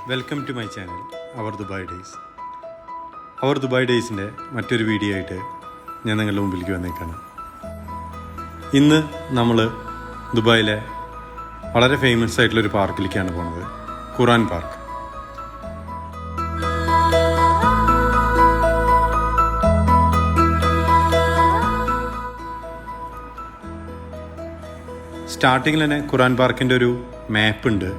Welcome to my channel our Dubai days. Our Dubai ഡേയ്സിൻ്റെ മറ്റൊരു video ആയിട്ട് ഞാൻ നിങ്ങളുടെ മുമ്പിലേക്ക് വന്നേക്കാണ്. ഇന്ന് നമ്മൾ ദുബായിലെ വളരെ ഫേമസ് ആയിട്ടുള്ളൊരു പാർക്കിലേക്കാണ് പോണത്, ഖുറാൻ പാർക്ക്. സ്റ്റാർട്ടിങ്ങിൽ തന്നെ ഖുറാൻ പാർക്കിൻ്റെ ഒരു മാപ്പ് ഉണ്ട്.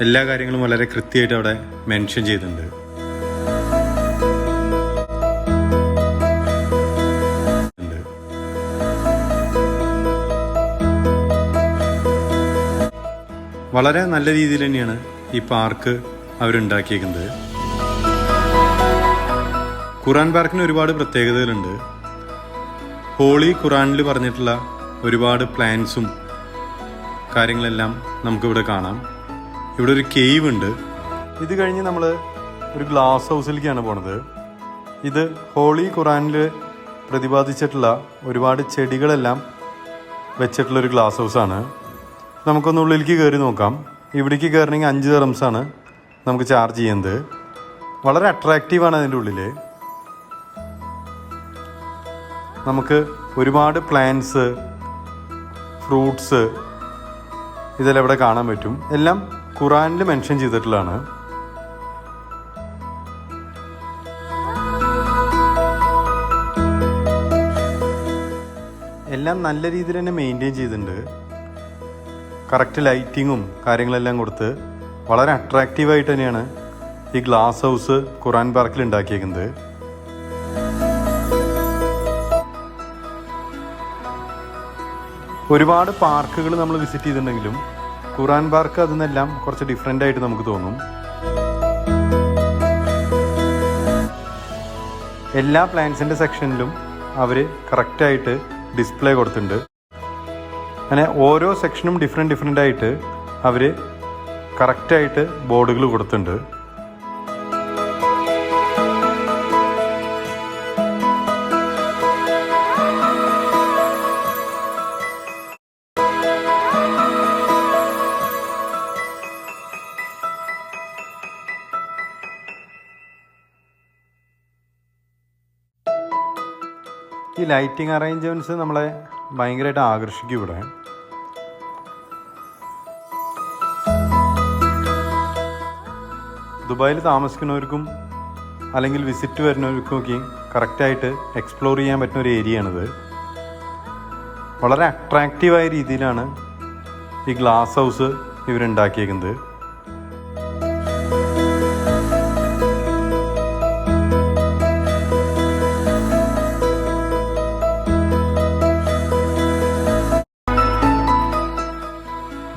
എല്ലാ കാര്യങ്ങളും വളരെ കൃത്യമായിട്ട് അവിടെ മെൻഷൻ ചെയ്തിട്ടുണ്ട്. വളരെ നല്ല രീതിയിൽ തന്നെയാണ് ഈ പാർക്ക് അവരുണ്ടാക്കിയേക്കുന്നത്. ഖുറാൻ പാർക്കിന് ഒരുപാട് പ്രത്യേകതകളുണ്ട്. ഹോളി ഖുറാനിൽ പറഞ്ഞിട്ടുള്ള ഒരുപാട് പ്ലാൻസും കാര്യങ്ങളെല്ലാം നമുക്കിവിടെ കാണാം. ഇവിടെ ഒരു കേവ് ഉണ്ട്. ഇത് കഴിഞ്ഞ് നമ്മൾ ഒരു ഗ്ലാസ് ഹൗസിലേക്കാണ് പോണത്. ഇത് ഹോളി ഖുറാനിൽ പ്രതിപാദിച്ചിട്ടുള്ള ഒരുപാട് ചെടികളെല്ലാം വെച്ചിട്ടുള്ളൊരു ഗ്ലാസ് ഹൗസാണ്. നമുക്കൊന്ന് ഉള്ളിലേക്ക് കയറി നോക്കാം. ഇവിടേക്ക് കയറണമെങ്കിൽ 5 ദിർഹംസാണ് നമുക്ക് ചാർജ് ചെയ്യുന്നത്. വളരെ അട്രാക്റ്റീവാണ് അതിൻ്റെ ഉള്ളിൽ. നമുക്ക് ഒരുപാട് പ്ലാന്റ്സ്, ഫ്രൂട്ട്സ് ഇതെല്ലാം ഇവിടെ കാണാൻ പറ്റും. എല്ലാം ഖുറാനിൽ മെൻഷൻ ചെയ്തിട്ടുള്ളതാണ്. എല്ലാം നല്ല രീതിയിൽ തന്നെ മെയിൻറ്റെയിൻ ചെയ്തിട്ടുണ്ട്. കറക്റ്റ് ലൈറ്റിങ്ങും കാര്യങ്ങളെല്ലാം കൊടുത്ത് വളരെ അട്രാക്റ്റീവായിട്ട് തന്നെയാണ് ഈ ഗ്ലാസ് ഹൗസ് ഖുറാൻ പാർക്കിൽ ഉണ്ടാക്കിയേക്കുന്നത്. ഒരുപാട് പാർക്കുകൾ നമ്മൾ വിസിറ്റ് ചെയ്തിട്ടുണ്ടെങ്കിലും ഖുറാൻ പാർക്ക് അതിൽ നിന്നെല്ലാം കുറച്ച് ഡിഫറെൻ്റ് ആയിട്ട് നമുക്ക് തോന്നും. എല്ലാ പ്ലാന്റ്സിൻ്റെ സെക്ഷനിലും അവർ കറക്റ്റായിട്ട് ഡിസ്പ്ലേ കൊടുത്തിട്ടുണ്ട്. അങ്ങനെ ഓരോ സെക്ഷനും ഡിഫറെൻ്റ് ആയിട്ട് അവർ കറക്റ്റായിട്ട് ബോർഡുകൾ കൊടുത്തിട്ടുണ്ട്. ഈ ലൈറ്റിംഗ് അറേഞ്ച്മെൻറ്റ്സ് നമ്മളെ ഭയങ്കരമായിട്ട് ആകർഷിക്കും. ഇവിടെ ദുബായിൽ താമസിക്കുന്നവർക്കും അല്ലെങ്കിൽ വിസിറ്റ് വരുന്നവർക്കൊക്കെ കറക്റ്റായിട്ട് എക്സ്പ്ലോർ ചെയ്യാൻ പറ്റുന്ന ഒരു ഏരിയയാണിത്. വളരെ അട്രാക്റ്റീവായ രീതിയിലാണ് ഈ ഗ്ലാസ് ഹൗസ് ഇവരുണ്ടാക്കിയേക്കുന്നത്.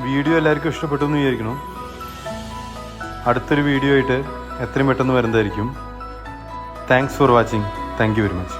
വീഡിയോ എല്ലാവർക്കും ഇഷ്ടപ്പെട്ടു എന്ന് വിചാരിക്കണം. അടുത്തൊരു വീഡിയോ ആയിട്ട് എത്രയും പെട്ടെന്ന് വരുന്നതായിരിക്കും. Thanks for watching. Thank you very much.